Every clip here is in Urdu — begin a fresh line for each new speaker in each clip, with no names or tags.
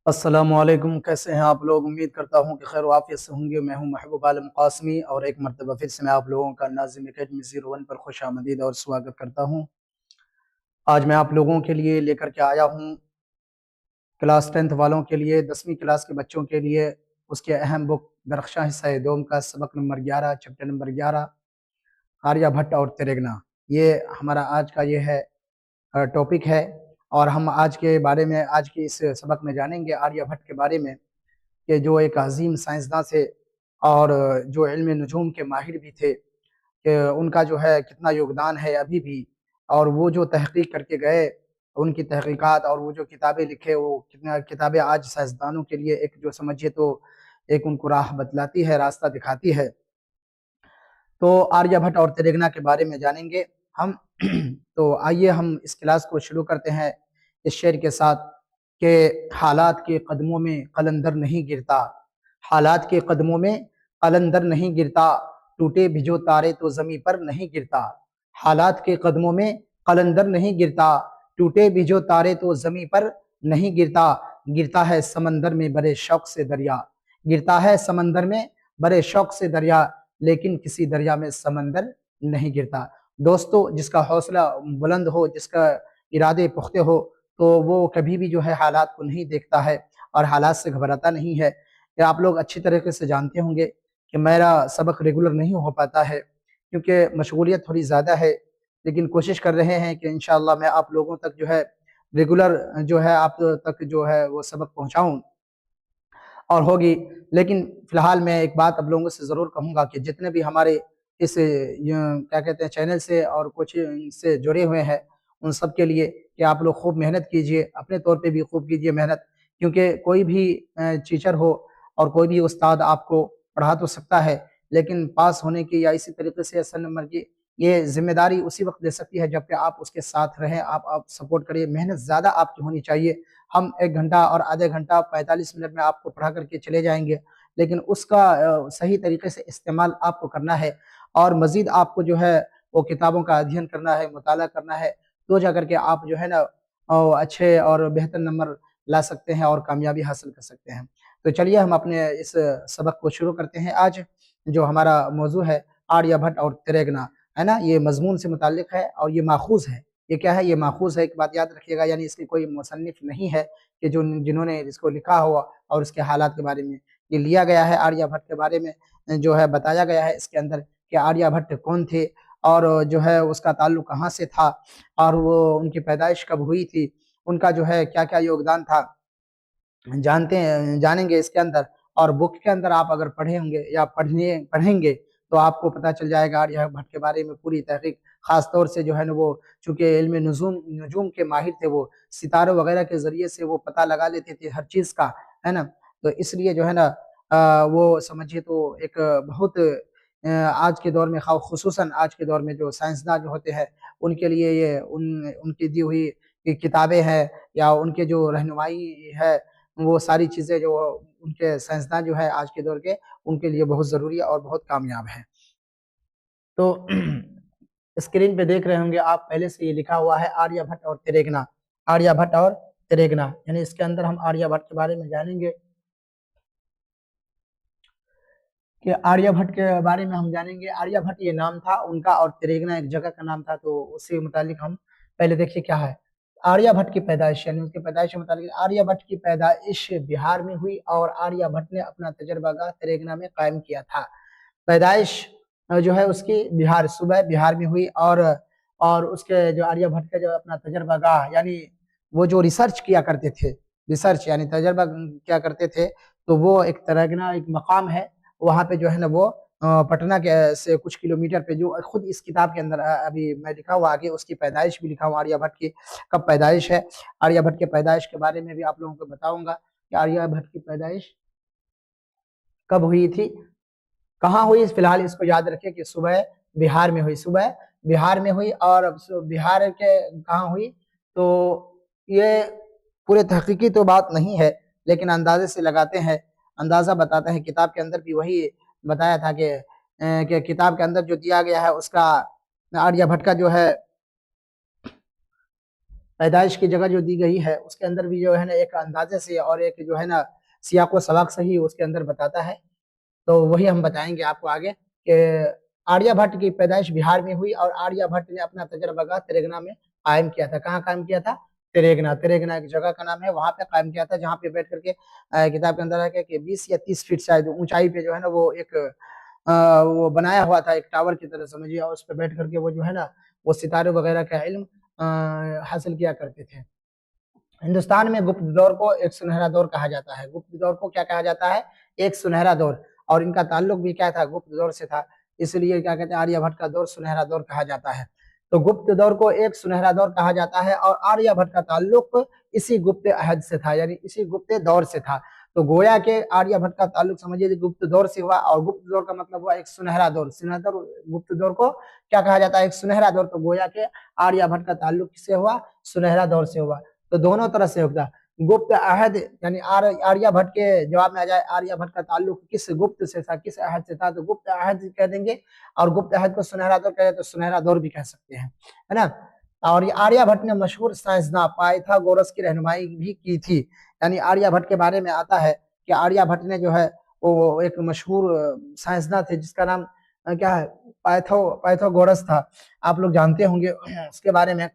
السلام علیکم، کیسے ہیں آپ لوگ؟ امید کرتا ہوں کہ خیر و عافیت سے ہوں گے۔ میں ہوں محبوب عالم قاسمی اور ایک مرتبہ پھر سے میں آپ لوگوں کا ناظم اکیڈمی 01 پر خوش آمدید اور سواگت کرتا ہوں۔ آج میں آپ لوگوں کے لیے لے کر کے آیا ہوں کلاس 10th والوں کے لیے، 10ویں کلاس کے بچوں کے لیے اس کے اہم بک درخشاں حصہ دوم کا سبق number 11 chapter number 11 Aryabhata اور تریگنا۔ یہ ہمارا آج کا یہ ہے ٹاپک ہے، اور ہم آج کے بارے میں آج کے اس سبق میں جانیں گے آریہ بھٹ کے بارے میں کہ جو ایک عظیم سائنسداں تھے اور جو علم نجوم کے ماہر بھی تھے، کہ ان کا جو ہے کتنا یوگدان ہے ابھی بھی، اور وہ جو تحقیق کر کے گئے، ان کی تحقیقات اور وہ جو کتابیں لکھے، وہ کتنا کتابیں آج سائنسدانوں کے لیے ایک جو سمجھے تو ایک ان کو راہ بتلاتی ہے، راستہ دکھاتی ہے۔ تو آریہ بھٹ اور تریگنا کے بارے میں جانیں گے ہم۔ تو آئیے ہم اس کلاس کو شروع کرتے ہیں اس شعر کے ساتھ کہ حالات کے قدموں میں قلندر نہیں گرتا، حالات کے قدموں میں قلندر نہیں گرتا، ٹوٹے بھجو تارے تو زمیں پر نہیں گرتا، حالات کے قدموں میں قلندر نہیں گرتا، ٹوٹے بھجو تارے تو زمیں پر نہیں گرتا، گرتا ہے سمندر میں بڑے شوق سے دریا، گرتا ہے سمندر میں بڑے شوق سے دریا، لیکن کسی دریا میں سمندر نہیں گرتا۔ دوستو، جس کا حوصلہ بلند ہو، جس کا ارادے پختہ ہو، تو وہ کبھی بھی جو ہے حالات کو نہیں دیکھتا ہے اور حالات سے گھبراتا نہیں ہے۔ کہ آپ لوگ اچھی طریقے سے جانتے ہوں گے کہ میرا سبق ریگولر نہیں ہو پاتا ہے کیونکہ مشغولیت تھوڑی زیادہ ہے، لیکن کوشش کر رہے ہیں کہ انشاءاللہ میں آپ لوگوں تک جو ہے ریگولر جو ہے آپ تک جو ہے وہ سبق پہنچاؤں اور ہوگی۔ لیکن فی الحال میں ایک بات آپ لوگوں سے ضرور کہوں گا کہ جتنے بھی ہمارے اس کیا کہتے ہیں چینل سے اور کوچنگ سے جڑے ہوئے ہیں، ان سب کے لیے کہ آپ لوگ خوب محنت کیجئے، اپنے طور پہ بھی خوب کیجئے محنت، کیونکہ کوئی بھی ٹیچر ہو اور کوئی بھی استاد آپ کو پڑھا تو سکتا ہے، لیکن پاس ہونے کی یا اسی طریقے سے 80 نمبر کی یہ ذمہ داری اسی وقت دے سکتی ہے جبکہ آپ اس کے ساتھ رہیں، آپ سپورٹ کریے، محنت زیادہ آپ کی ہونی چاہیے۔ ہم 1 گھنٹہ اور آدھے گھنٹہ 45 منٹ میں آپ کو پڑھا کر کے چلے جائیں گے، لیکن اس کا صحیح طریقے سے استعمال آپ کو کرنا ہے، اور مزید آپ کو جو ہے وہ کتابوں کا ادھین کرنا ہے، مطالعہ کرنا ہے، تو جا کر کے آپ جو ہے نا اچھے اور بہتر نمبر لا سکتے ہیں اور کامیابی حاصل کر سکتے ہیں۔ تو چلیے ہم اپنے اس سبق کو شروع کرتے ہیں۔ آج جو ہمارا موضوع ہے آریہ بھٹ اور تریگنا ہے نا، یہ مضمون سے متعلق ہے اور یہ ماخوذ ہے۔ یہ کیا ہے؟ یہ ماخوذ ہے، ایک بات یاد رکھیے گا، یعنی اس کی کوئی مصنف نہیں ہے کہ جنہوں نے اس کو لکھا ہوا اور اس کے حالات کے بارے میں یہ لیا گیا ہے۔ آریہ بھٹ کے بارے میں جو ہے بتایا گیا ہے اس کے اندر کہ آریہ بھٹ کون تھے اور جو ہے اس کا تعلق کہاں سے تھا اور وہ ان کی پیدائش کب ہوئی تھی، ان کا جو ہے کیا کیا یوگدان تھا، جانیں گے اس کے اندر۔ اور بک کے اندر آپ اگر پڑھیں ہوں گے یا پڑھیں گے تو آپ کو پتہ چل جائے گا آریہ بھٹ کے بارے میں پوری تحقیق، خاص طور سے جو ہے نا وہ چونکہ علم نجوم کے ماہر تھے، وہ ستاروں وغیرہ کے ذریعے سے وہ پتہ لگا لیتے تھے ہر چیز کا، ہے نا۔ تو اس لیے جو ہے نا وہ سمجھیے تو ایک بہت آج کے دور میں خصوصاً آج کے دور میں جو سائنسداں جو ہوتے ہیں ان کے لیے یہ ان کی دی ہوئی کتابیں ہیں یا ان کے جو رہنمائی ہے، وہ ساری چیزیں جو ان کے سائنسداں جو ہے آج کے دور کے، ان کے لیے بہت ضروری اور بہت کامیاب ہے۔ تو اسکرین پہ دیکھ رہے ہوں گے آپ، پہلے سے یہ لکھا ہوا ہے آریہ بھٹ اور تریگنا، آریہ بھٹ اور تریگنا، یعنی اس کے اندر ہم آریہ بھٹ کے بارے میں جانیں گے کہ آریہ بھٹ کے بارے میں ہم جانیں گے۔ آریہ بھٹ یہ نام تھا ان کا اور تریگنا ایک جگہ کا نام تھا، تو اس سے متعلق ہم پہلے دیکھیے کیا ہے آریہ بھٹ کی پیدائش، یعنی اس کی پیدائش کے متعلق۔ آریہ بھٹ کی پیدائش بہار میں ہوئی اور آریہ بھٹ نے اپنا تجربہ گاہ تریگنا میں قائم کیا تھا۔ پیدائش جو ہے اس کی صوبہ بہار میں ہوئی، اور اس کے جو آریہ بھٹ کا جو اپنا تجربہ گاہ، یعنی وہ جو ریسرچ کیا کرتے تھے، ریسرچ یعنی تجربہ کیا کرتے تھے، تو وہ ایک تریگنا ایک مقام ہے، وہاں پہ جو ہے نا وہ پٹنہ کے سے کچھ کلومیٹر پہ، جو خود اس کتاب کے اندر ابھی میں لکھا ہوا آگے اس کی پیدائش بھی لکھا ہوا آریہ بھٹ کی کب پیدائش ہے۔ آریہ بھٹ کے پیدائش کے بارے میں بھی آپ لوگوں کو بتاؤں گا کہ آریہ بھٹ کی پیدائش کب ہوئی تھی، کہاں ہوئی۔ فی الحال اس کو یاد رکھیں کہ صوبہ بہار میں ہوئی، صوبہ بہار میں ہوئی، اور بہار کے کہاں ہوئی تو یہ پورے تحقیقی تو بات نہیں ہے، لیکن اندازے سے لگاتے ہیں، اندازہ بتاتے ہیں۔ کتاب کے اندر بھی وہی بتایا تھا کہ کتاب کے اندر جو دیا گیا ہے اس کا آریہ بھٹ کا جو ہے پیدائش کی جگہ جو دی گئی ہے اس کے اندر بھی جو ہے نا ایک اندازے سے اور ایک جو ہے نا سیاق و سباق سے ہی اس کے اندر بتاتا ہے. تو وہی ہم بتائیں گے آپ کو آگے کہ آریہ بھٹ کی پیدائش بہار میں ہوئی اور آریہ بھٹ نے اپنا تجربہ گاہ تریگنا میں قائم کیا تھا. کہاں قائم کیا تھا؟ تریگنا ایک جگہ کا نام ہے, وہاں پہ قائم کیا تھا جہاں پہ بیٹھ کر کے کتاب کے اندر ہے کہ 20 یا 30 فٹ شاید اونچائی پہ جو ہے نا وہ ایک وہ بنایا ہوا تھا ایک ٹاور کی طرح سمجھیے, اور اس پہ بیٹھ کر کے وہ جو ہے نا وہ ستارے وغیرہ کا علم حاصل کیا کرتے تھے. ہندوستان میں گپت دور کو ایک سنہرا دور کہا جاتا ہے. گپت دور کو کیا کہا جاتا ہے؟ ایک سنہرا دور. اور ان کا تعلق بھی کیا تھا؟ گپت دور سے تھا, اس لیے کیا کہتے ہیں آریہ بھٹ کا دور سنہرا دور کہا جاتا ہے. تو گپت دور کو ایک سنہرا دور کہا جاتا ہے اور آریہ بھٹ کا تعلق اسی گپت عہد سے تھا, یعنی اسی گپت دور سے تھا. تو گویا کہ آریہ بھٹ کا تعلق سمجھیے گپت دور سے ہوا, اور گپت دور کا مطلب ہوا ایک سنہرا دور. گپت دور کو کیا کہا جاتا ہے؟ ایک سنہرا دور. تو گویا کہ آریہ بھٹ کا تعلق کس سے ہوا؟ سنہرا دور سے ہوا. تو دونوں طرح سے ہوتا. گپت عہد یعنی آریہ بھٹ کے جواب میں آ جائے آریہ بھٹ کا تعلق کس گپت سے تھا, کس عہد سے تھا, تو گپت عہد کہہ دیں گے. اور گپت عہد کو سنہرا دور کہہ تو سنہرا دور بھی کہہ سکتے ہیں, ہے نا. اور یہ آریہ بھٹ نے مشہور سائنسداں پائتھاگورس کی رہنمائی بھی کی تھی. یعنی آریہ بھٹ کے بارے میں آتا ہے کہ آریہ بھٹ نے جو ہے وہ ایک مشہور سائنسداں تھے جس کا نام کیا ہے؟ پائتھاگورس تھا. آپ لوگ جانتے ہوں گے اس کے بارے میں.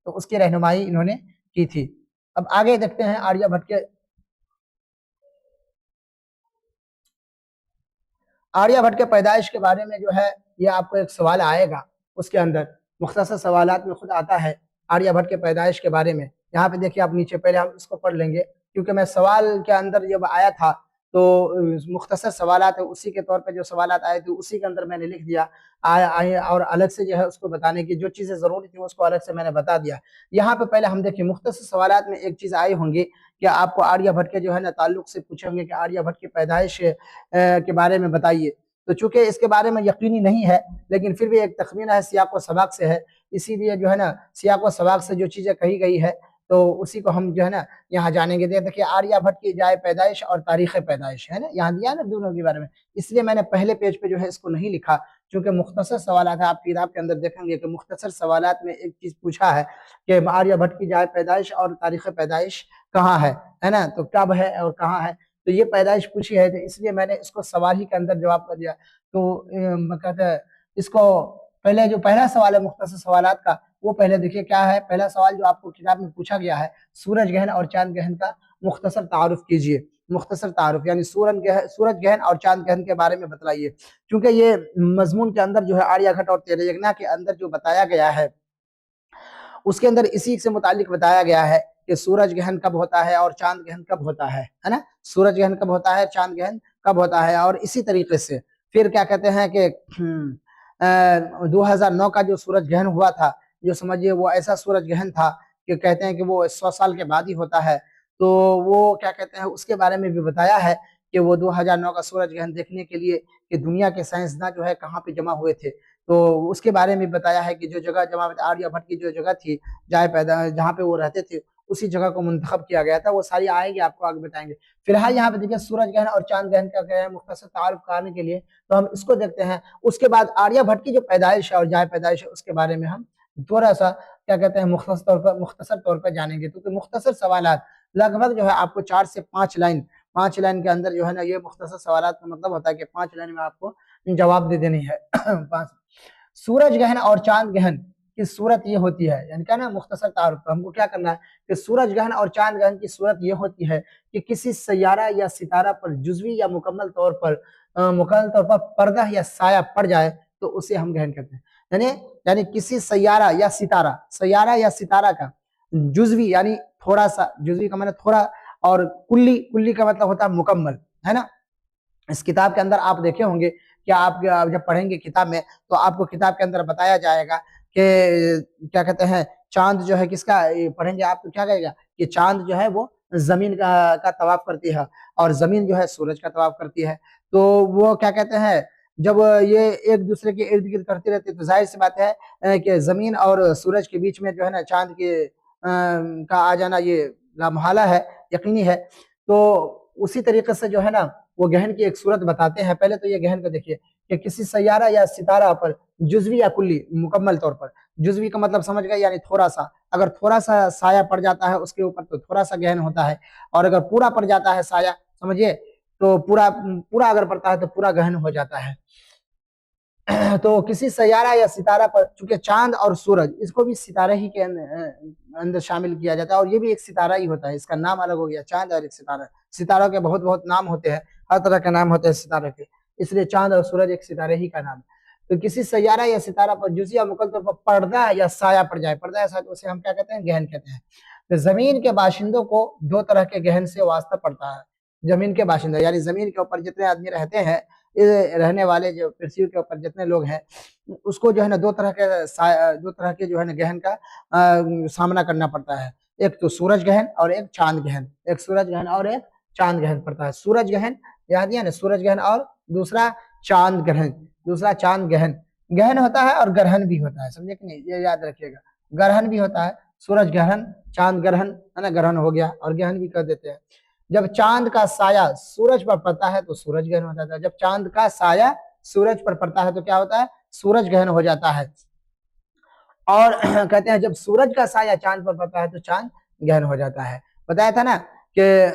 تو اس کی رہنمائی انہوں نے کی تھی. اب آگے دیکھتے ہیں آریہ بھٹ کے پیدائش کے بارے میں جو ہے یہ آپ کو ایک سوال آئے گا, اس کے اندر مختصر سوالات میں خود آتا ہے آریہ بھٹ کے پیدائش کے بارے میں. یہاں پہ دیکھیے آپ نیچے, پہلے ہم اس کو پڑھ لیں گے کیونکہ میں سوال کے اندر جب آیا تھا تو مختصر سوالات ہے, اسی کے طور پہ جو سوالات آئے تھے اسی کے اندر میں نے لکھ دیا اور الگ سے جو ہے اس کو بتانے کی جو چیزیں ضروری تھی اس کو الگ سے میں نے بتا دیا. یہاں پہ پہلے ہم دیکھیں مختصر سوالات میں ایک چیز آئی ہوں گی کہ آپ کو آریہ بھٹ کے جو ہے نا تعلق سے پوچھیں گے کہ آریہ بھٹ کی پیدائش کے بارے میں بتائیے. تو چونکہ اس کے بارے میں یقینی نہیں ہے لیکن پھر بھی ایک تخمینہ ہے, سیاق و سباق سے ہے, اسی لیے جو ہے نا سیاق و سباق سے جو چیزیں کہی گئی ہے تو اسی کو ہم جو ہے نا یہاں جانیں گے. دیکھیے آریہ بھٹ کی جائے پیدائش اور تاریخ پیدائش ہے نا, یہاں دیا نا دونوں کے بارے میں. اس لیے میں نے پہلے پیج پہ جو ہے اس کو نہیں لکھا چونکہ مختصر سوالات ہیں. آپ کتاب کے اندر دیکھیں گے کہ مختصر سوالات میں ایک چیز پوچھا ہے کہ آریہ بھٹ کی جائے پیدائش اور تاریخ پیدائش کہاں ہے نا, تو کب ہے اور کہاں ہے. تو یہ پیدائش پوچھی ہے, تو اس لیے میں نے اس کو سوال ہی کے اندر جواب کر دیا. تو کہتے ہیں اس کو پہلے جو پہلا سوال ہے مختصر سوالات کا وہ پہلے دیکھیے کیا ہے. پہلا سوال جو آپ کو کتاب میں پوچھا گیا ہے, سورج گہن اور چاند گہن کا مختصر تعارف کیجئے. مختصر تعارف یعنی سورج گہن اور چاند گہن کے بارے میں بتلائیے. کیونکہ یہ مضمون کے اندر جو ہے آریہ بھٹ اور تریگنا کے اندر جو بتایا گیا ہے اس کے اندر اسی سے متعلق بتایا گیا ہے کہ سورج گہن کب ہوتا ہے اور چاند گہن کب ہوتا ہے نا. سورج گہن کب ہوتا ہے, چاند گہن کب ہوتا ہے. اور اسی طریقے سے پھر کیا کہتے ہیں کہ 2009 کا جو سورج گہن ہوا تھا, جو سمجھیے وہ ایسا سورج گہن تھا کہ کہتے ہیں کہ وہ 100 سال کے بعد ہی ہوتا ہے. تو وہ کیا کہتے ہیں اس کے بارے میں بھی بتایا ہے کہ وہ 2009 کا سورج گہن دیکھنے کے لیے کہ دنیا کے سائنسداں جو ہے کہاں پہ جمع ہوئے تھے. تو اس کے بارے میں بتایا ہے کہ جو جگہ جمع آریہ بھٹ کی جو جگہ تھی جہاں پہ وہ رہتے تھے اسی جگہ کو منتخب کیا گیا تھا. وہ ساری آئے گی, آپ کو آگے بتائیں گے. فی الحال یہاں پہ دیکھیے سورج گہن اور چاند گہن کا کیا ہے مختصر تعارف کرنے کے لیے تو ہم اس کو دیکھتے ہیں. اس کے بعد آریہ بھٹ کی جو پیدائش ہے اور جائے پیدائش ہے اس کے بارے میں ہم تھوڑا سا کیا کہتے ہیں مختصر طور پر جانیں گے. کیونکہ مختصر سوالات لگ بھگ جو ہے آپ کو 4 سے 5 لائن کے اندر جو ہے نا یہ مختصر سوالات کا مطلب ہوتا ہے کہ 5 لائن میں آپ کو جواب دے دینی ہے. سورج گہن اور چاند گہن کی صورت یہ ہوتی ہے, یعنی کیا نا مختصر تعارف ہم کو کیا کرنا ہے کہ سورج گہن اور چاند گہن کی صورت یہ ہوتی ہے کہ کسی سیارہ یا ستارہ پر جزوی یا مکمل طور پر پردہ یا سایہ پڑ جائے تو اسے ہم گہن کہتے ہیں. یعنی کسی سیارہ یا ستارہ کا جزوی یعنی تھوڑا سا, جزوی کا مطلب تھوڑا, اور کلی کا مطلب ہوتا ہے مکمل, ہے نا. اس کتاب کے اندر آپ دیکھے ہوں گے کہ آپ جب پڑھیں گے کتاب میں تو آپ کو کتاب کے اندر بتایا جائے گا کہ کیا کہتے ہیں چاند جو ہے کس کا پڑھیں گے آپ تو کیا کہے گا کہ چاند جو ہے وہ زمین کا طواف کرتی ہے اور زمین جو ہے سورج کا طواف کرتی ہے. تو وہ کیا کہتے ہیں جب یہ ایک دوسرے کے ارد گرد کرتے رہتے تو ظاہر سی بات ہے کہ زمین اور سورج کے بیچ میں جو ہے نا چاند کے کا آ جانا یہ لامحالہ ہے, یقینی ہے. تو اسی طریقے سے جو ہے نا وہ گہن کی ایک صورت بتاتے ہیں. پہلے تو یہ گہن کو دیکھیے کہ کسی سیارہ یا ستارہ پر جزوی یا کلی مکمل طور پر، جزوی کا مطلب سمجھ گئے یعنی تھوڑا سا، اگر تھوڑا سا سایہ پڑ جاتا ہے اس کے اوپر تو تھوڑا سا گہن ہوتا ہے، اور اگر پورا پڑ جاتا ہے سایہ سمجھیے تو پورا اگر پڑتا ہے تو پورا گہن ہو جاتا ہے۔ تو کسی سیارہ یا ستارہ پر، چونکہ چاند اور سورج اس کو بھی ستارہ ہی کے اندر شامل کیا جاتا ہے، اور یہ بھی ایک ستارہ ہی ہوتا ہے، اس کا نام الگ ہو گیا چاند اور ایک ستارہ۔ ستاروں کے بہت نام ہوتے ہیں، ہر طرح کے نام ہوتے ہیں ستاروں کے، اس لیے چاند اور سورج ایک ستارہ ہی کا نام ہے۔ تو کسی سیارہ یا ستارہ پر جزئی یا مکمل طور پر پردہ یا سایہ پڑ جائے، پردہ یا سایہ تو اسے ہم کیا کہتے ہیں؟ گہن کہتے ہیں۔ تو زمین کے باشندوں کو دو طرح کے گہن سے واسطہ پڑتا ہے۔ زمین کے باشندے یعنی زمین کے اوپر جتنے آدمی رہتے ہیں، رہنے والے جو پرتھوی کے اوپر جتنے لوگ ہیں، اس کو جو ہے نا دو طرح کے جو ہے نا گہن کا سامنا کرنا پڑتا ہے، ایک تو سورج گہن اور ایک چاند گہن، ایک سورج گہن اور ایک چاند گہن پڑتا ہے۔ سورج گہن یاد ہے نا، سورج گہن اور دوسرا چاند گہن، دوسرا چاند گہن، گہن ہوتا ہے اور گرہن بھی ہوتا ہے، سمجھے کہ نہیں؟ یہ یاد رکھیے گا، گرہن بھی ہوتا ہے، سورج گرہن، چاند گرہن ہے نا، گرہن ہو گیا اور گہن بھی کر دیتے ہیں۔ جب چاند کا سایہ سورج پر پڑتا ہے تو سورج گہن ہو جاتا ہے، جب چاند کا سایہ سورج پر پڑتا ہے تو کیا ہوتا ہے؟ سورج گہن ہو جاتا ہے۔ اور کہتے ہیں جب سورج کا سایہ چاند پر پڑتا ہے تو چاند گہن ہو جاتا ہے۔ بتایا تھا نا کہ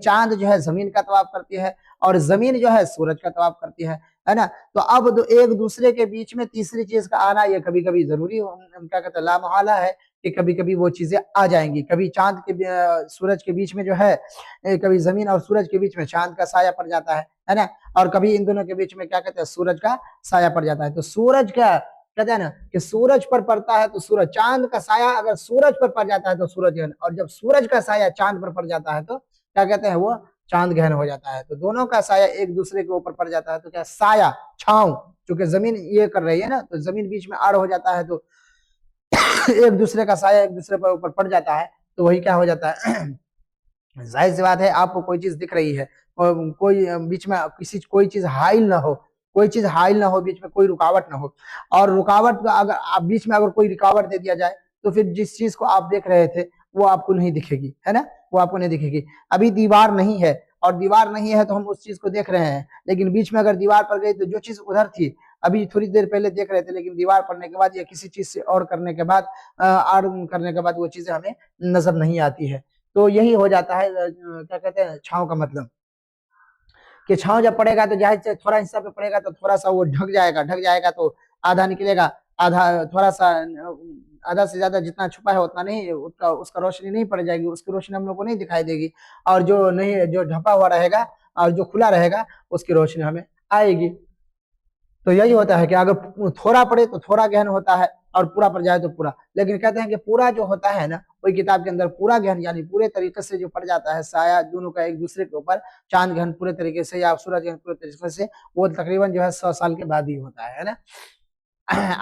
چاند جو ہے زمین کا طواف کرتی ہے اور زمین جو ہے سورج کا طواف کرتی ہے نا۔ تو اب ایک دوسرے کے بیچ میں تیسری چیز کا آنا یہ کبھی کبھی ضروری کیا کہتے ہیں لامحالہ ہے، کہ کبھی کبھی وہ چیزیں آ جائیں گی، کبھی چاند کے سورج کے بیچ میں جو ہے، کبھی زمین اور سورج کے بیچ میں چاند کا سایہ پڑ جاتا ہے نا، اور کبھی ان دونوں کے بیچ میں کیا کہتے ہیں سورج کا سایہ پڑ جاتا ہے۔ تو سورج کا کہتے ہیں نا کہ سورج پر پڑتا ہے تو سورج، چاند کا سایہ اگر سورج پر پڑ جاتا ہے تو سورج گہن، اور جب سورج کا سایہ چاند پر پڑ جاتا ہے تو کیا کہتے ہیں؟ وہ چاند گہن ہو جاتا ہے۔ تو دونوں کا سایہ ایک دوسرے کے اوپر پڑ جاتا ہے تو کیا سایہ، چھاؤں، چونکہ زمین یہ کر رہی ہے نا تو زمین بیچ میں آڑ ہو جاتا ہے تو ایک دوسرے کا سایہ ایک دوسرے پر اوپر پڑ جاتا ہے تو وہی کیا ہو جاتا ہے؟ ظاہر سی بات ہے، آپ کو کوئی چیز دکھ رہی ہے اور کوئی بیچ میں کوئی چیز حائل نہ ہو، کوئی چیز حائل نہ ہو، بیچ میں کوئی رکاوٹ نہ ہو، اور رکاوٹ اگر آپ بیچ میں اگر کوئی رکاوٹ دے دیا جائے تو پھر جس چیز کو آپ دیکھ رہے تھے وہ آپ کو نہیں دکھے گی، ہے نا، وہ آپ کو نہیں دکھے گی۔ ابھی دیوار نہیں ہے، اور دیوار نہیں ہے تو ہم اس چیز کو دیکھ رہے ہیں، لیکن بیچ میں اگر دیوار پڑ گئی تو جو چیز ادھر تھی ابھی تھوڑی دیر پہلے دیکھ رہے تھے، لیکن دیوار پڑنے کے بعد یا کسی چیز سے اور کرنے کے بعد وہ چیزیں ہمیں نظر نہیں آتی ہے۔ تو یہی ہو جاتا ہے کیا کہتے ہیں چھاؤں کا مطلب، کہ چھاؤں جب پڑے گا تو جہاں سے تھوڑا حصہ پہ پڑے گا تو تھوڑا سا وہ ڈھک جائے گا تو آدھا نکلے گا، آدھا تھوڑا سا، آدھا سے زیادہ جتنا چھپا ہے اتنا نہیں، اس کا روشنی نہیں پڑ جائے گی، اس کی روشنی ہم لوگ کو نہیں دکھائی دے گی، اور جو ڈھپا ہوا رہے گا اور جو کھلا رہے گا اس کی روشنی ہمیں آئے گی۔ تو یہی ہوتا ہے کہ اگر تھوڑا پڑے تو تھوڑا گہن ہوتا ہے اور پورا پڑ جائے تو پورا، لیکن کہتے ہیں کہ پورا جو ہوتا ہے نا کوئی کتاب کے اندر پورا گہن یعنی پورے طریقے سے جو پڑ جاتا ہے سایہ دونوں کا ایک دوسرے کے اوپر، چاند گہن پورے طریقے سے یا سورج گہن پورے طریقے سے، وہ تقریباً جو ہے 100 سال کے بعد ہی ہوتا ہے نا۔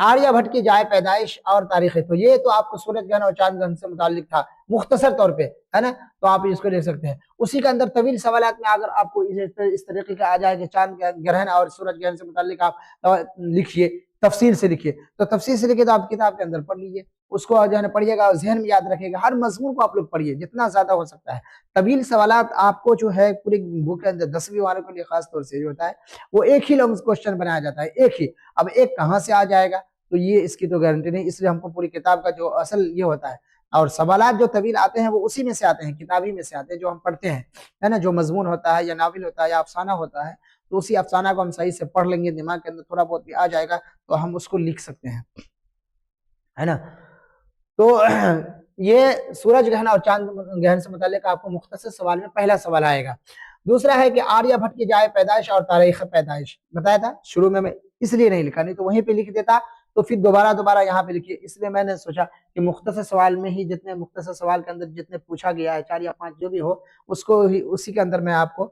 آریہ بھٹ کی جائے پیدائش اور تاریخ، تو یہ تو آپ کو سورج گہن اور چاند گہن سے متعلق تھا مختصر طور پہ، ہے نا، تو آپ اس کو دیکھ سکتے ہیں۔ اسی کے اندر طویل سوالات میں اگر آپ کو اس طریقے کا آ جائے کہ چاند گرہن اور سورج گرہن سے متعلق آپ لکھیے، تفصیل سے لکھیے، تو تفصیل سے لکھیے تو آپ کتاب کے اندر پڑھ لیجیے، اس کو جو ہے پڑھیے گا اور ذہن میں یاد رکھیے گا، ہر مضمون کو آپ لوگ پڑھیے جتنا زیادہ ہو سکتا ہے۔ طویل سوالات آپ کو جو ہے پوری بک کے اندر 10ویں والوں کے لیے خاص طور سے جو ہوتا ہے وہ ایک ہی لفظ کوشچن بنایا جاتا ہے، ایک ہی، اب ایک کہاں سے آ جائے گا تو یہ اس کی تو گارنٹی نہیں، اس لیے ہم کو پوری کتاب کا جو اصل یہ ہوتا ہے، اور سوالات جو طویل آتے ہیں وہ اسی میں سے آتے ہیں، کتابی میں سے آتے ہیں جو ہم پڑھتے ہیں، ہے نا، جو مضمون ہوتا ہے یا ناول ہوتا ہے یا افسانہ ہوتا ہے تو اسی افسانہ کو ہم صحیح سے پڑھ لیں گے، دماغ کے اندر تھوڑا بہت بھی آ جائے گا تو ہم اس کو لکھ سکتے ہیں، ہے نا۔ تو یہ سورج گرہن اور چاند گرہن سے متعلق آپ کو مختصر سوال میں پہلا سوال آئے گا۔ دوسرا ہے کہ آریہ بھٹ کی جائے پیدائش اور تاریخ پیدائش، بتایا تھا شروع میں اس لیے نہیں لکھا، نہیں تو وہیں پہ لکھ دیتا تو پھر دوبارہ یہاں پہ لکھیے، اس لیے میں نے سوچا کہ مختصر سوال میں ہی جتنے مختصر سوال کے اندر جتنے پوچھا گیا ہے 4 یا 5 جو بھی ہو اس کو ہی اسی کے اندر میں آپ کو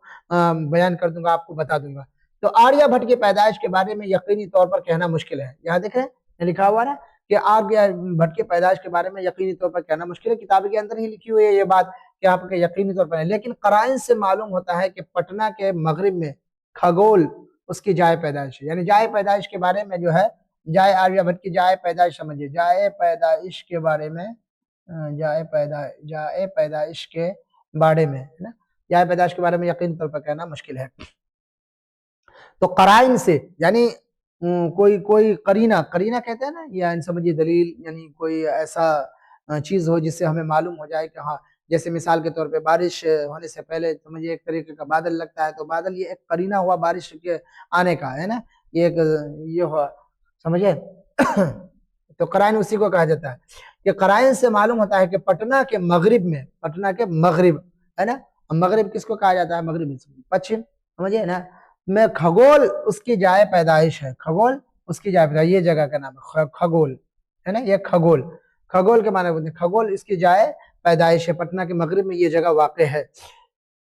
بیان کر دوں گا، آپ کو بتا دوں گا۔ تو آریہ بھٹ کی پیدائش کے بارے میں یقینی طور پر کہنا مشکل ہے، یہاں دیکھ رہے ہیں لکھا ہوا نا کہ آریہ بھٹ کی پیدائش کے بارے میں یقینی طور پر کہنا مشکل ہے، کتاب کے اندر ہی لکھی ہوئی ہے یہ بات کہ آپ کے یقینی طور پر ہے، لیکن قرائن سے معلوم ہوتا ہے کہ پٹنہ کے مغرب میں کھگول اس کی جائے پیدائش ہے، یعنی جائے پیدائش کے بارے میں جو ہے، جائے آریہ بھٹ کی جائے پیدائش سمجھیے، جائے پیدائش کے بارے میں، جائے پیدائش کے بارے میں، ہے نا، جائے پیدائش کے بارے میں یقینی طور پر کہنا مشکل ہے۔ تو قرائن سے یعنی کوئی قرینہ کہتے ہیں نا، یا ان سمجھیے دلیل، یعنی کوئی ایسا چیز ہو جس سے ہمیں معلوم ہو جائے کہ ہاں، جیسے مثال کے طور پہ بارش ہونے سے پہلے سمجھیے ایک طریقے کا بادل لگتا ہے، تو بادل یہ ایک قرینہ ہوا بارش کے آنے کا، ہے نا، یہ ہوا، سمجھے؟ تو قرائن اسی کو کہا جاتا ہے کہ قرائن سے معلوم ہوتا ہے کہ پٹنہ کے مغرب ہے نا، مغرب کس کو کہا جاتا ہے؟ مغرب پچھم، سمجھے نا، میں کھگول اس کی جائے پیدائش ہے، کھگول اس کی جائے پیدائش، یہ جگہ کا نام ہے کھگول، ہے نا، یہ کھگول کے معنی بولتے ہیں، کھگول اس کی جائے پیدائش ہے، پٹنہ کے مغرب میں یہ جگہ واقع ہے،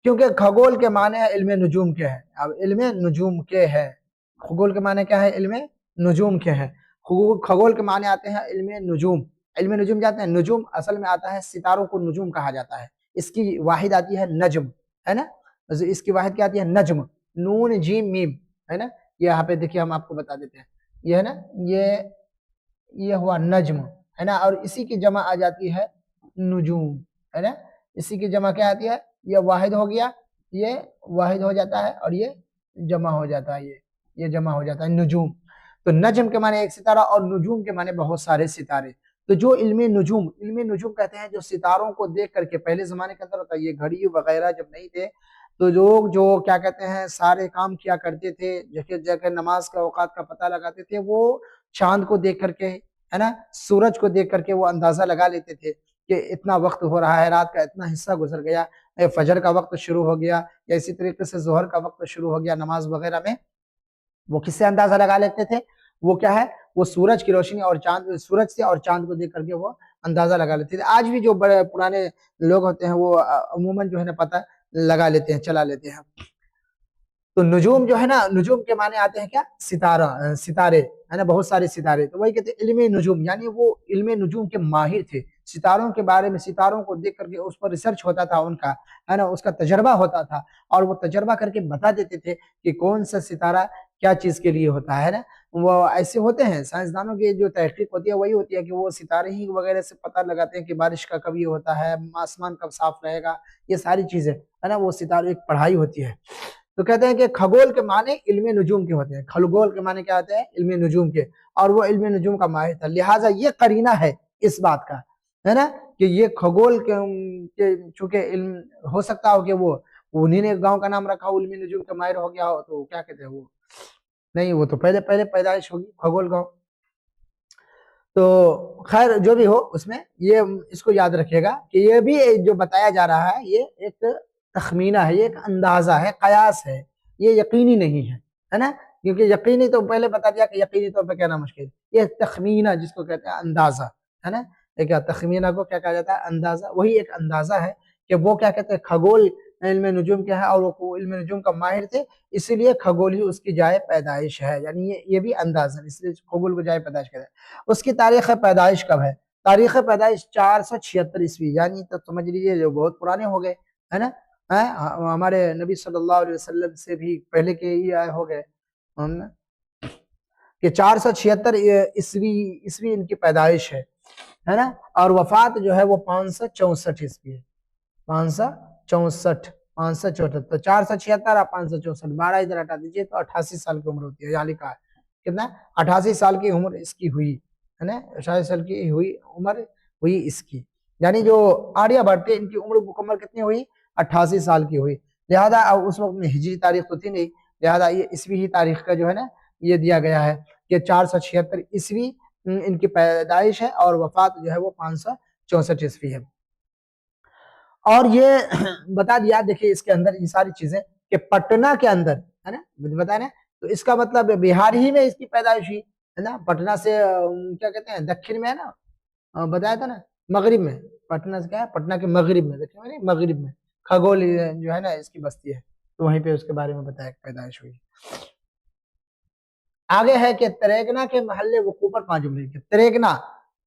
کیونکہ کھگول کے معنی علم نجوم کے ہیں۔ اب علم نجوم کے ہے، کھگول کے معنی کیا ہے؟ علم نجوم کے ہیں۔ کھگول کے معنی آتے ہیں علم نجوم، علم نجوم جاتے ہیں، نجوم اصل میں آتا ہے، ستاروں کو نجوم کہا جاتا ہے، اس کی واحد آتی ہے نجم، ہے نا، اس کی واحد کیا آتی ہے؟ نجم، نون جیم میم، ہے نا، یہاں پہ دیکھیے ہم آپ کو بتا دیتے ہیں، یہ ہے نا، یہ ہوا نجم، ہے نا، اور اسی کی جمع آ جاتی ہے نجوم، ہے نا، اسی کی جمع کیا آتی ہے؟ یہ واحد ہو گیا، یہ واحد ہو جاتا ہے، اور یہ جمع ہو جاتا ہے، یہ جمع ہو جاتا ہے نجوم۔ تو نجم کے معنی ایک ستارہ، اور نجوم کے معنی بہت سارے ستارے۔ تو جو علم نجوم کہتے ہیں جو ستاروں کو دیکھ کر کے، پہلے زمانے کے اندر ہوتا ہے، یہ گھڑی وغیرہ جب نہیں تھے تو لوگ جو کیا کہتے ہیں سارے کام کیا کرتے تھے، جگہ نماز کا اوقات کا پتہ لگاتے تھے، وہ چاند کو دیکھ کر کے، ہے نا، سورج کو دیکھ کر کے وہ اندازہ لگا لیتے تھے کہ اتنا وقت ہو رہا ہے، رات کا اتنا حصہ گزر گیا، فجر کا وقت شروع ہو گیا، یا اسی طریقے سے ظہر کا وقت شروع ہو گیا، نماز وغیرہ میں وہ کس سے اندازہ لگا لیتے تھے؟ وہ کیا ہے؟ وہ سورج کی روشنی اور سورج سے اور چاند کو دیکھ کر کے وہ اندازہ لگا لیتے تھے۔ آج بھی جو بڑے پرانے لوگ ہوتے ہیں وہ عموماً جو ہے نا پتہ لگا لیتے ہیں، چلا لیتے ہیں۔ تو نجوم جو ہے نا، نجوم کے معنی آتے ہیں کیا؟ ستارے، ہے نا، بہت سارے ستارے، تو وہی کہتے ہیں علم نجوم، یعنی وہ علم نجوم کے ماہر تھے، ستاروں کے بارے میں، ستاروں کو دیکھ کر کے اس پر ریسرچ ہوتا تھا ان کا، ہے نا، اس کا تجربہ ہوتا تھا، اور وہ تجربہ کر کے بتا دیتے تھے کہ کون سا ستارہ کیا چیز کے لیے ہوتا ہے نا۔ وہ ایسے ہوتے ہیں سائنسدانوں کی جو تحقیق ہوتی ہے وہی ہوتی ہے کہ وہ ستارے ہی وغیرہ سے پتہ لگاتے ہیں کہ بارش کا کب یہ ہوتا ہے، آسمان کب صاف رہے گا، یہ ساری چیزیں، ہے نا، وہ ستارے ایک پڑھائی ہوتی ہے۔ تو کہتے ہیں کہ کھگول کے معنی علم نجوم کے ہوتے ہیں، کھگول کے معنی کیا ہوتے ہیں؟ علم نجوم کے، اور وہ علم نجوم کا ماہر تھا، لہٰذا یہ قرینہ ہے اس بات کا، ہے نا، کہ یہ کھگول کے چونکہ علم ہو سکتا ہو کہ وہ انہی نے گاؤں کا نام رکھا ہو، علم نجوم کا ماہر ہو گیا ہو، تو کیا کہتے ہیں وہ نہیں، وہ تو پہلے پیدائش ہوگی کھگول گاؤں۔ تو خیر جو بھی ہو، اس میں یہ اس کو یاد رکھیے گا کہ یہ بھی جو بتایا جا رہا ہے یہ ایک تخمینہ ہے، یہ ایک اندازہ ہے، قیاس ہے، یہ یقینی نہیں ہے نا، کیونکہ یقینی تو پہلے بتا دیا کہ یقینی طور پہ کہنا مشکل، یہ تخمینہ جس کو کہتے ہیں اندازہ، ہے نا، ایک تخمینہ کو کیا کہا جاتا ہے؟ اندازہ، وہی ایک اندازہ ہے کہ وہ کیا کہتے ہیں کھگول علم نجوم کے ہے، اور وہ علم نجوم کا ماہر تھے، اسی لیے کھگول ہی اس کی جائے پیدائش ہے، یعنی یہ بھی اندازہ، اس لیے کھگول کو جائے پیدائش کہتے ہیں۔ اس کی تاریخ پیدائش کب ہے؟ تاریخ پیدائش 476 عیسوی، یعنی تو سمجھ لیجیے جو بہت پرانے ہو گئے، ہے نا، ہمارے نبی صلی اللہ علیہ وسلم سے بھی پہلے کے ہی آئے ہو گئے کہ 476 عیسوی ان کی پیدائش ہے نا، اور وفات جو ہے وہ 564 عیسوی ہے، 564 تو 476 اور 564، 12 ادھر ہٹا دیجیے تو 88 سال کی عمر ہوتی ہے، یہاں لکھا ہے کتنا؟ 88 سال کی عمر اس کی ہوئی، ہے نا، 88 سال کی ہوئی عمر ہوئی اس کی، یعنی جو آریہ بھٹ تھے ان کی عمر مکمل کتنی ہوئی؟ 88 سال کی ہوئی، لہذا اس وقت میں ہجری تاریخ تو تھی نہیں، لہذا یہ عیسوی ہی تاریخ کا جو ہے نا یہ دیا گیا ہے کہ 476 عیسوی ان کی پیدائش ہے، اور وفات جو ہے وہ 564 عیسوی ہے۔ اور یہ بتا دیا، دیکھیں اس کے اندر یہ ساری چیزیں کہ پٹنہ کے اندر، ہے نا، بتائیں نا، تو اس کا مطلب بہار ہی میں اس کی پیدائش ہوئی، ہے نا، پٹنہ سے کیا کہتے ہیں دکھن میں، ہے نا، بتایا تھا نا، مغرب میں، پٹنہ سے کیا ہے؟ پٹنہ کے مغرب میں، دکھن میں نہیں، مغرب میں کھگول جو ہے نا اس کی بستی ہے، تو وہیں پہ اس کے بارے میں بتایا کہ پیدائش ہوئی۔ آگے ہے کہ تریگنا کے محلے وقوع پر 5 جملے،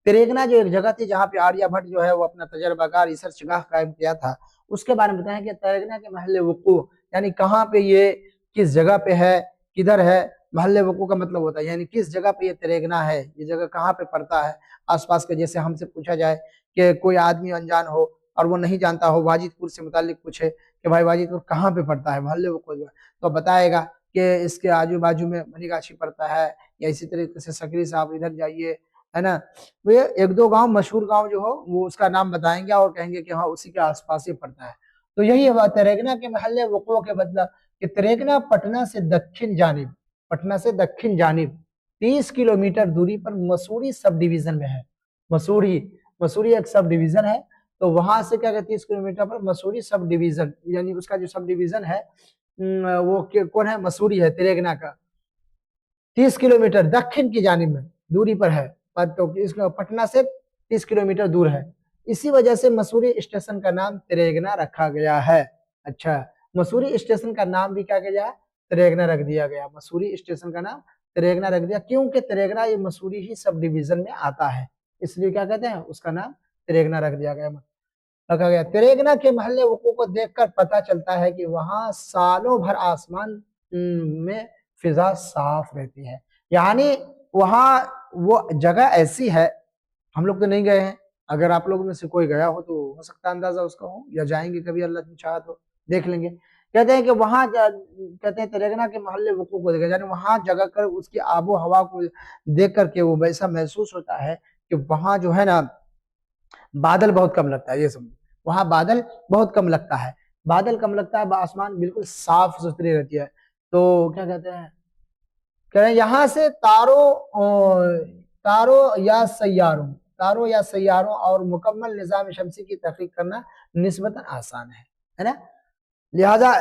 تریگنا جو ایک جگہ تھی جہاں پہ آریہ بھٹ جو ہے وہ اپنا تجربہ کار ریسرچ گاہ قائم کیا تھا، اس کے بارے میں بتائیں کہ تریگنا کے محل وقوع یعنی کہاں پہ یہ، کس جگہ پہ ہے، کدھر ہے، محل وقوع کا مطلب ہوتا ہے یعنی کس جگہ پہ یہ تریگنا ہے، یہ جگہ کہاں پہ پڑتا ہے آس پاس کے، جیسے ہم سے پوچھا جائے کہ کوئی آدمی انجان ہو اور وہ نہیں جانتا ہو، واجد پور سے متعلق پوچھے کہ بھائی واجد پور کہاں پہ پڑتا ہے، محل وقوع جو ہے، تو بتائے گا کہ اس کے آجو باجو میں منی گاچھی پڑتا ہے، یا اسی طریقے سے سکری سے آپ ادھر جائیے، ہے نا، وہ ایک دو گاؤں مشہور گاؤں جو ہو وہ اس کا نام بتائیں گے اور کہیں گے کہ ہاں اسی کے آس پاس ہی پڑتا ہے۔ تو یہی ہے تریگنا کے محل وقوع کے بدلہ کہ تریگنا پٹنہ سے دکن جانب 30 کلومیٹر دوری پر مسوری سب ڈیویژن میں ہے۔ مسوری ایک سب ڈیویژن ہے، تو وہاں سے کیا کہتے ہیں 30 کلومیٹر پر مسوری سب ڈیویژن، یعنی اس کا جو سب ڈیویژن ہے وہ کون ہے؟ مسوری ہے تریگنا کا، 30 کلومیٹر دکن کی جانب میں دوری پر ہے، تو پٹنہ سے 30 کلومیٹر دور ہے، اسی وجہ سے مسوری اسٹیشن کا نام تریگنا رکھا گیا ہے۔ اچھا، مسوری اسٹیشن کا نام بھی کیا گیا ہے؟ تریگنا رکھ دیا گیا، مسوری اسٹیشن کا نام تریگنا رکھ دیا، کیونکہ تریگنا یہ مسوری ہی سب ڈیویژن میں آتا ہے، اس لیے کیا کہتے ہیں اس کا نام تریگنا رکھ دیا گیا، رکھا گیا۔ تریگنا کے محل وقوع کو دیکھ کر پتا چلتا ہے کہ وہاں سالوں بھر آسمان میں فضا صاف رہتی ہے، یعنی وہاں وہ جگہ ایسی ہے، ہم لوگ تو نہیں گئے ہیں، اگر آپ لوگوں میں سے کوئی گیا ہو تو ہو سکتا ہے اندازہ اس کا ہو، یا جائیں گے کبھی اللہ نے چاہا تو دیکھ لیں گے۔ کہتے ہیں کہ وہاں کہتے ہیں تریگنا کے محل وقوع کو دیکھا، یعنی وہاں جگہ کر اس کی آب و ہوا کو دیکھ کر کے وہ ایسا محسوس ہوتا ہے کہ وہاں جو ہے نا بادل بہت کم لگتا ہے، یہ سمجھو وہاں بادل بہت کم لگتا ہے، بادل کم لگتا ہے، آسمان بالکل صاف ستھری رہتی ہے۔ تو کیا کہتے ہیں یہاں سے تاروں یا سیاروں اور مکمل نظام شمسی کی تحقیق کرنا نسبتاً آسان ہے نا، لہذا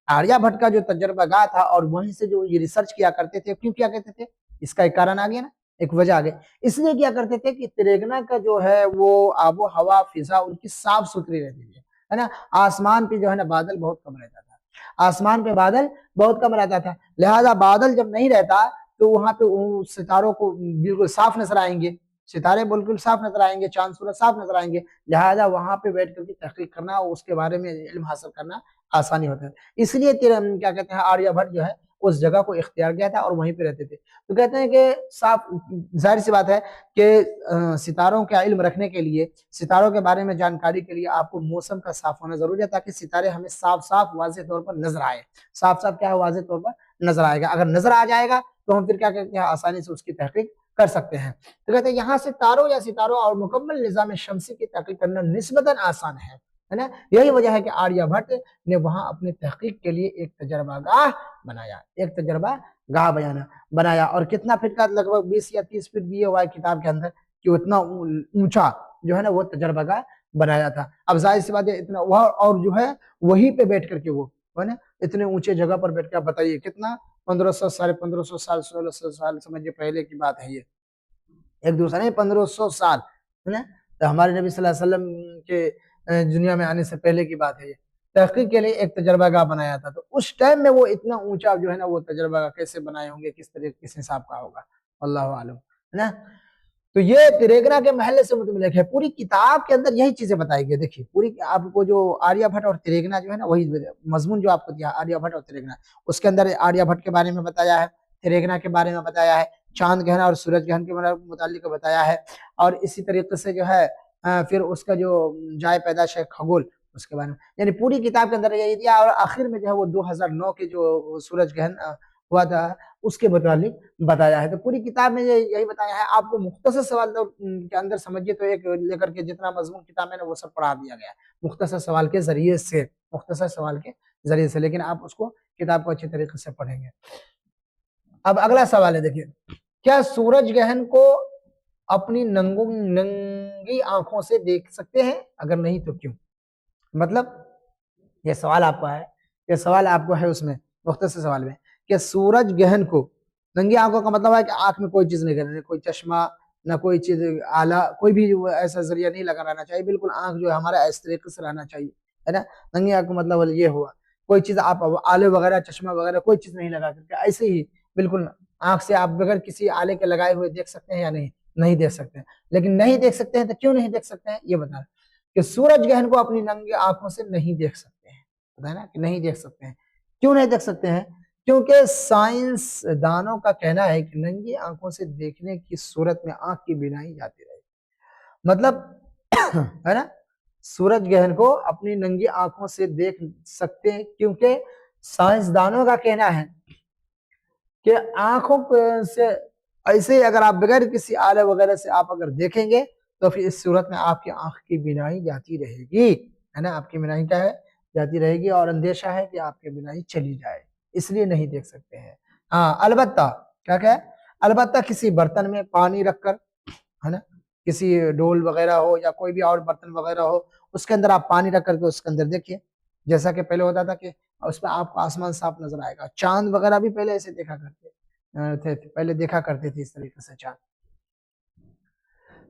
آریہ بھٹ کا جو تجربہ گاہ تھا اور وہیں سے جو یہ ریسرچ کیا کرتے تھے، کیوں کیا کرتے تھے؟ اس کا ایک کارن آ گیا نا، ایک وجہ آ گئی، اس لیے کیا کرتے تھے کہ تریگنا کا جو ہے وہ آب و ہوا فضا ان کی صاف ستھری رہتی ہے نا، آسمان پہ جو ہے نا بادل بہت کم رہتا تھا، آسمان پہ بادل بہت کم رہتا تھا، لہذا بادل جب نہیں رہتا تو وہاں پہ ستاروں کو بالکل صاف نظر آئیں گے، ستارے بالکل صاف نظر آئیں گے، چاند سورج صاف نظر آئیں گے، لہذا وہاں پہ بیٹھ کر کے تحقیق کرنا اور اس کے بارے میں علم حاصل کرنا آسانی ہوتا ہے، اس لیے کیا کہتے ہیں آریہ بھٹ جو ہے اس جگہ کو اختیار کیا تھا اور وہیں پہ رہتے تھے۔ تو کہتے ہیں کہ صاف ظاہر سی بات ہے کہ ستاروں کا علم رکھنے کے لیے، ستاروں کے بارے میں جانکاری کے لیے آپ کو موسم کا صاف ہونا ضروری ہے، تاکہ ستارے ہمیں صاف واضح طور پر نظر آئے، صاف کیا ہے واضح طور پر نظر آئے گا، اگر نظر آ جائے گا تو ہم پھر کیا کہتے ہیں آسانی سے اس کی تحقیق کر سکتے ہیں۔ تو کہتے ہیں یہاں سے تاروں یا ستاروں اور مکمل نظام شمسی کی تحقیق کرنا نسبتاً آسان ہے نا، یہی وجہ ہے کہ آریہ بھٹ نے وہاں اپنی تحقیق کے لیے ایک تجربہ گاہ بنایا، اور کتنا فٹ کا؟ لگ بھگ 20 یا 30 فٹ دیے ہوا ہے کتاب کے اندر کہ اتنا اونچا جو ہے نا وہ تجربہ گاہ بنایا تھا۔ اب ظاہر سی بات ہے اتنا اور جو ہے وہیں پہ بیٹھ کر کے وہ ہے نا اتنے اونچے جگہ پر بیٹھ کر بتائیے کتنا 1500 سال 1500 سال 1600 سال سمجھے پہلے کی بات ہے، یہ ایک دوسرے نہیں 1500 سال ہے نا، تو ہمارے نبی صلی اللہ علیہ وسلم کے دنیا میں آنے سے پہلے کی بات ہے، یہ تحقیق کے لیے ایک تجربہ گاہ بنایا تھا۔ تو اس ٹائم میں وہ اتنا اونچا جو ہے نا وہ تجربہ گاہ کیسے بنائے ہوں گے، کس طریقے کس حساب کا ہوگا، اللہ عالم ہے نا۔ تو یہ تریگنا کے محل سے متعلق ہے، پوری کتاب کے اندر یہی چیزیں بتائی گئی، دیکھیے پوری آپ کو جو آریہ بھٹ اور تریگنا جو ہے نا وہی مضمون جو آپ کو دیا آریہ بھٹ اور تریگنا، اس کے اندر آریہ بھٹ کے بارے میں بتایا ہے، تریگنا کے بارے میں بتایا ہے، چاند گہنا اور سورج گہن کے متعلق بتایا ہے، اور اسی طریقے سے جو ہے پھر اس کا جو جائے پیدائش ہے کھگول اس کے بارے میں، یعنی پوری کتاب کے اندر یہی دیا، اور آخر میں جو ہے وہ 2009 کے جو سورج گہن ہوا تھا اس کے متعلق بتایا ہے۔ تو پوری کتاب میں یہی بتایا ہے، آپ کو مختصر سوال کے اندر سمجھیے تو ایک لے کر کے جتنا مضمون کتاب میں نے وہ سب پڑھا دیا گیا ہے مختصر سوال کے ذریعے سے، لیکن آپ اس کو کتاب کو اچھی طریقے سے پڑھیں گے۔ اب اگلا سوال ہے، دیکھیے کیا سورج گہن کو اپنی ننگی آنکھوں سے دیکھ سکتے ہیں؟ اگر نہیں تو کیوں؟ مطلب یہ سوال آپ کو ہے، اس میں مختصر سوال میں کہ سورج گہن کو ننگی آنکھوں کا مطلب ہے کہ آنکھ میں کوئی چیز نہیں کرنا، کوئی چشمہ نہ کوئی چیز آلہ، کوئی بھی ایسا ذریعہ نہیں لگا رہنا چاہیے، بالکل آنکھ جو ہے ہمارا اس طریقے سے رہنا چاہیے ہے نا، ننگی آنکھ کا مطلب یہ ہوا کوئی چیز آپ آلے وغیرہ چشمہ وغیرہ کوئی چیز نہیں لگا کر کے ایسے ہی بالکل آنکھ سے آپ بغیر کسی آلے کے لگائے ہوئے دیکھ سکتے ہیں یا نہیں دیکھ سکتے ہیں، لیکن نہیں دیکھ سکتے ہیں تو کیوں نہیں دیکھ سکتے ہیں یہ بتا کہ سورج گہن کو اپنی ننگی آنکھوں سے نہیں دیکھ سکتے ہیں، پتہ ہے نا کہ نہیں دیکھ سکتے ہیں، کیوں نہیں دیکھ سکتے ہیں؟ کیونکہ سائنس دانوں کا کہنا ہے کہ ننگی آنکھوں سے دیکھنے کی صورت میں آنکھ کی بینائی جاتی رہے گی، مطلب ہے نا سورج گہن کو اپنی ننگی آنکھوں سے دیکھ سکتے ہیں، کیونکہ سائنس دانوں کا کہنا ہے کہ آنکھوں سے ایسے ہی اگر آپ بغیر کسی آلے وغیرہ سے آپ اگر دیکھیں گے تو پھر اس صورت میں آپ کی آنکھ کی بینائی جاتی رہے گی، ہے نا، آپ کی بینائی کیا ہے، جاتی رہے گی، اور اندیشہ ہے کہ آپ کی بینائی چلی جائے، اس لیے نہیں دیکھ سکتے ہیں۔ ہاں البتہ کیا ہے، البتہ کسی برتن میں پانی رکھ کر، ہے نا، کسی ڈول وغیرہ ہو یا کوئی بھی اور برتن وغیرہ ہو، اس کے اندر آپ پانی رکھ کر کے اس کے اندر دیکھیے، جیسا کہ پہلے ہوتا تھا کہ اس میں آپ کو آسمان صاف نظر آئے گا، چاند وغیرہ بھی پہلے ایسے دیکھا کرتے تھے، پہلے دیکھا کرتے تھے اس طریقے سے چاند۔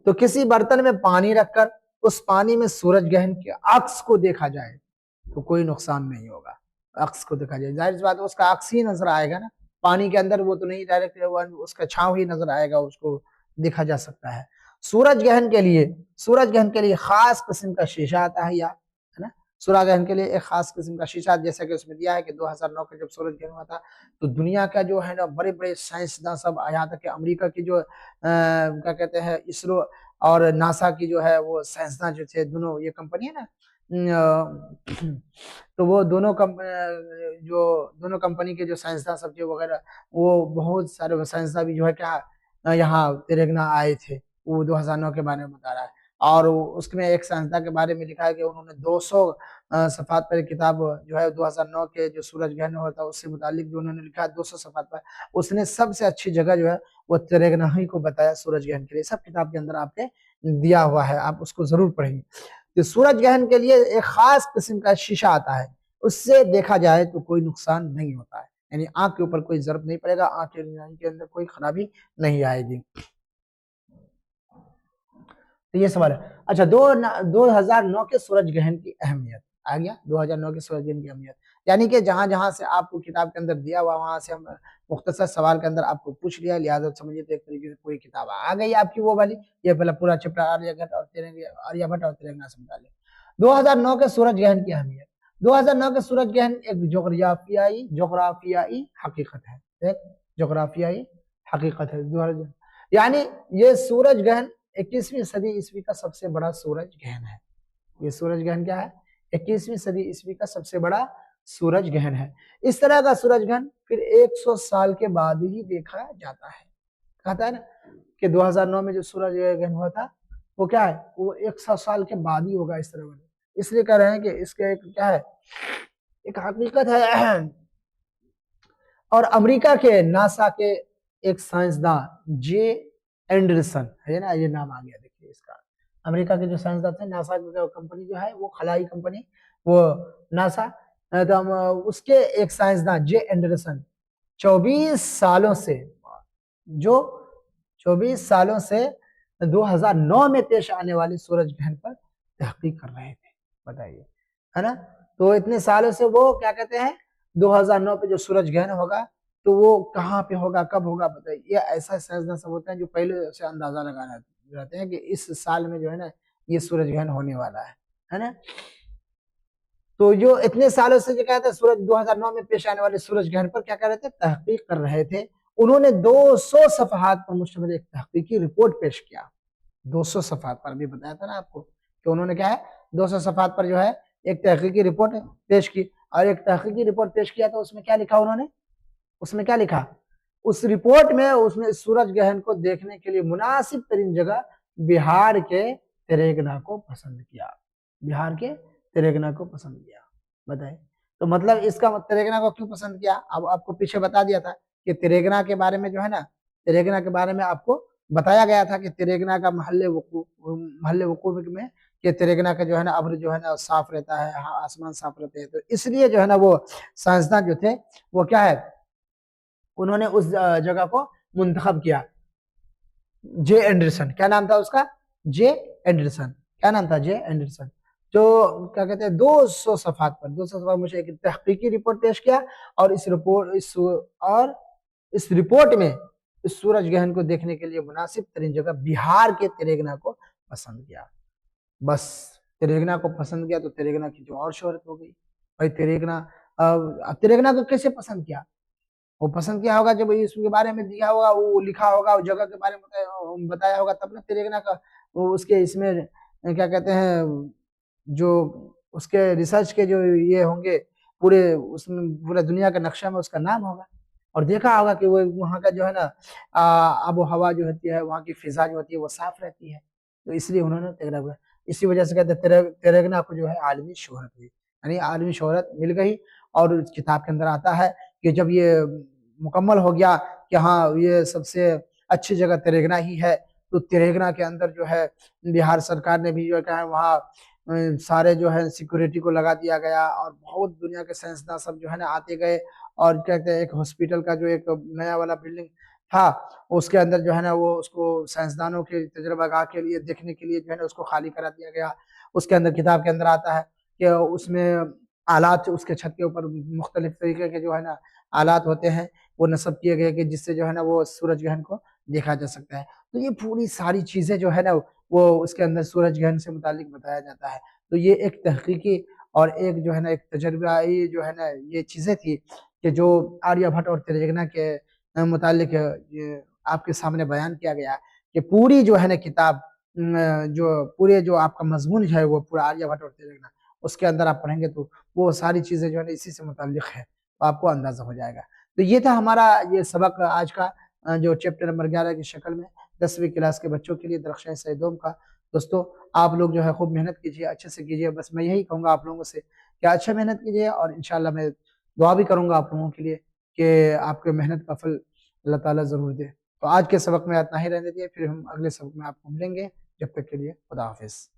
تو کسی برتن میں پانی رکھ کر اس پانی میں سورج گہن کے عکس کو دیکھا جائے تو کوئی نقصان نہیں ہوگا، عکس کو دیکھا جائے، ظاہر سی بات ہے اس کا عکس ہی نظر آئے گا نا، پانی کے اندر وہ تو نہیں ڈائریکٹ، اس کا چھاؤں ہی نظر آئے گا، اس کو دیکھا جا سکتا ہے۔ سورج گہن کے لیے خاص قسم کا شیشہ آتا ہے، یا ہے نا، سورج گہن کے لیے ایک خاص قسم کا شیشہ، جیسا کہ اس میں دیا ہے کہ 2009 کا جب سورج گہن ہوا تھا تو دنیا کا جو ہے نا بڑے بڑے سائنسداں سب، یہاں تک کہ امریکہ کی جو کیا کہتے ہیں اسرو اور ناسا کی جو ہے وہ سائنسداں جو تھے، دونوں یہ کمپنی ہے نا، تو وہ دونوں کمپنی کے جو سائنسداں سب تھے وغیرہ، وہ بہت سارے سائنسداں بھی جو ہے کیا یہاں تلنگانہ آئے تھے، وہ 2009 کے بارے میں بتا رہا ہے، اور اس میں ایک سائنسداں کے بارے میں لکھا ہے کہ انہوں نے 200 صفحات پر کتاب جو ہے 2009 کے جو سورج گرہن ہوا تھا اس سے متعلق جو انہوں نے لکھا ہے 200 صفحات پر، اس نے سب سے اچھی جگہ جو ہے وہ تلنگانہ کو بتایا سورج گرہن کے لیے، سب کتاب کے اندر آپ کے دیا ہوا ہے، آپ اس کو ضرور پڑھیں گے۔ تو سورج گرہن کے لیے ایک خاص قسم کا شیشہ آتا ہے، اس سے دیکھا جائے تو کوئی نقصان نہیں ہوتا ہے، یعنی آنکھ کے اوپر کوئی ضرب نہیں پڑے گا، آنکھ کے اندر کوئی خرابی نہیں آئے گی۔ تو یہ سوال ہے۔ اچھا 2009 کے سورج گرہن کی اہمیت آ گیا، 2009 کے سورج گرہن کی اہمیت، یعنی کہ جہاں جہاں سے آپ کو کتاب کے اندر دیا ہوا وہاں سے ہم مختصر سوال کے اندر آپ کو پوچھ لیا، لہٰذا سمجھیے تو ایک طریقے سے پوری کتاب آ گئی آپ کی وہ والی، یہ پہلا پورا چیپٹر آریہ بھٹ اور تلنگانہ سے متعلق۔ 2009 کے سورج گرہن کی اہمیت، 2009 کے سورج گرہن ایک جغرافیائی حقیقت ہے، ایک جغرافیائی حقیقت ہے، یعنی یہ سورج گرہن 21ویں صدی عیسوی کا سب سے بڑا سورج گرہن ہے، یہ سورج گرہن کیا ہے، 21ویں صدی عیسوی کا سب سے بڑا سورج گرہن ہے۔ اس طرح کا سورج گرہن پھر 100 سال کے بعد ہی دیکھا جاتا ہے، کہتا ہے نا کہ 2009 میں جو سورج گرہن ہوا تھا وہ کیا ہے، وہ 100 سال کے بعد ہی ہوگا، اس طرح والا، اس لیے کہہ رہے ہیں کہ اس کا ایک کیا ہے، ایک حقیقت ہے۔ اور امریکہ کے ناسا کے ایک سائنسداں جے اینڈرسن ہے نا، یہ نام آ گیا دیکھیے اس کا، امریکہ کے جو سائنسداں تھے، ناسا کی کمپنی جو ہے وہ خلائی کمپنی وہ ناسا، اس کے ایک سائنسداں جے اینڈرسن 24 سالوں سے 2009 میں پیش آنے والے سورج گرہن پر تحقیق کر رہے تھے، بتائیے، ہے نا، تو اتنے سالوں سے وہ کیا کہتے ہیں 2009 پہ جو سورج گرہن ہوگا تو وہ کہاں پہ ہوگا، کب ہوگا، بتائیے، یہ ایسا سائنسداں سب ہوتے ہیں جو پہلے سے اندازہ لگا رہتے ہیں کہ اس سال میں جو ہے نا یہ سورج گرہن ہونے والا ہے نا، تو جو اتنے سالوں سے جو کہتے ہیں سورج 2009 میں پیش آنے والے سورج گرہن پر کیا کر رہے تھے، تحقیق کر رہے تھے، انہوں نے 200 صفحات پر مشتمل ایک تحقیقی رپورٹ پیش کیا، 200 صفحات پر، ابھی بتایا تھا نا آپ کو کہ انہوں نے کیا ہے 200 صفحات پر جو ہے ایک تحقیقی رپورٹ پیش کی، اور ایک تحقیقی رپورٹ پیش کیا تو اس میں کیا لکھا انہوں نے، اس میں کیا لکھا، اس رپورٹ میں اس نے سورج گرہن کو دیکھنے کے لیے مناسب ترین جگہ بہار کے تلنگانہ کو پسند کیا، بہار کے تلنگانہ کو پسند کیا، بتائیں، تو مطلب اس کا تلنگانہ کو کیوں پسند کیا، اب آپ کو پیچھے بتا دیا تھا کہ تلنگانہ کے بارے میں جو ہے نا، تلنگانہ کے بارے میں آپ کو بتایا گیا تھا کہ تلنگانہ کا محل وقوع میں کہ تلنگانہ کا جو ہے نا ابر جو ہے نا صاف رہتا ہے، آسمان صاف رہتے ہیں، تو اس لیے جو ہے نا وہ سائنسداں جو تھے وہ کیا ہے، انہوں نے اس جگہ کو منتخب کیا، جے اینڈرسن، کیا نام تھا اس کا، جے اینڈرسن، کیا نام تھا، جے اینڈرسن، جو کیا کہتے ہیں 200 صفحات پر 200 صفحات مجھے ایک تحقیقی رپورٹ پیش کیا، اور اس رپورٹ میں اس سورج گرہن کو دیکھنے کے لیے مناسب ترین جگہ بہار کے تلنگانہ کو پسند کیا، بس تلنگانہ کو پسند کیا تو تلنگانہ کی جو اور شہرت ہو گئی، بھائی تلنگانہ کو کیسے پسند کیا، وہ پسند کیا ہوگا جب اس کے بارے میں دیا ہوگا، وہ لکھا ہوگا، وہ جگہ کے بارے میں بتایا ہوگا، تب نہ تلنگانہ کا اس کے اس میں کیا کہتے ہیں جو اس کے ریسرچ کے جو یہ ہوں گے پورے اس میں پورے دنیا کے نقشہ میں اس کا نام ہوگا، اور دیکھا ہوگا کہ وہ وہاں کا جو ہے نا آب و ہوا جو ہوتی ہے، وہاں کی فضا جو ہوتی ہے وہ صاف رہتی ہے، تو اس لیے انہوں نے تیرا، اسی وجہ سے کہتے ہیں تیرگنا کو جو ہے عالمی شہرت ہوئی، یعنی عالمی شہرت مل گئی۔ اور کتاب کے اندر آتا ہے کہ جب یہ مکمل ہو گیا کہ ہاں یہ سب سے اچھی جگہ تیرگنا ہی ہے، تو تیرگنا کے اندر جو ہے بہار سرکار نے بھی جو ہے وہاں سارے جو ہے سیکورٹی کو لگا دیا گیا، اور بہت دنیا کے سائنسداں سب جو ہے نا آتے گئے، اور کہتے ہیں ایک ہاسپٹل کا جو ایک نیا والا بلڈنگ تھا اس کے اندر جو ہے نا وہ اس کو سائنسدانوں کے تجربہ گاہ کے لیے دیکھنے کے لیے جو ہے نا اس کو خالی کرا دیا گیا۔ اس کے اندر کتاب کے اندر آتا ہے کہ اس میں آلات اس کے چھت کے اوپر مختلف طریقے کے جو ہے نا آلات ہوتے ہیں وہ نصب کیے گئے کہ جس سے جو ہے نا وہ سورج گرہن کو دیکھا جا سکتا ہے۔ تو یہ پوری ساری چیزیں جو ہے نا وہ اس کے اندر سورج گرہن سے متعلق بتایا جاتا ہے۔ تو یہ ایک تحقیقی اور ایک جو ہے نا ایک تجربائی جو ہے نا یہ چیزیں تھی کہ جو آریہ بھٹ اور تیرگنا کے متعلق آپ کے سامنے بیان کیا گیا کہ پوری جو ہے نا کتاب جو پورے جو آپ کا مضمون ہے وہ پورا آریہ بھٹ اور تیرگنا، اس کے اندر آپ پڑھیں گے تو وہ ساری چیزیں جو ہے نا اسی سے متعلق ہے، تو آپ کو اندازہ ہو جائے گا۔ تو یہ تھا ہمارا یہ سبق آج کا، جو چیپٹر نمبر 11 کی شکل میں 10ویں کلاس کے بچوں کے لیے درخشاں سیدوم کا۔ دوستو آپ لوگ جو ہے خوب محنت کیجیے، اچھے سے کیجیے، بس میں یہی کہوں گا آپ لوگوں سے کہ اچھا محنت کیجیے، اور انشاءاللہ میں دعا بھی کروں گا آپ لوگوں کے لیے کہ آپ کے محنت کا پھل اللہ تعالیٰ ضرور دے۔ تو آج کے سبق میں اتنا ہی رہنے دیے، پھر ہم اگلے سبق میں آپ کو ملیں گے، جب تک کے لیے خدا حافظ۔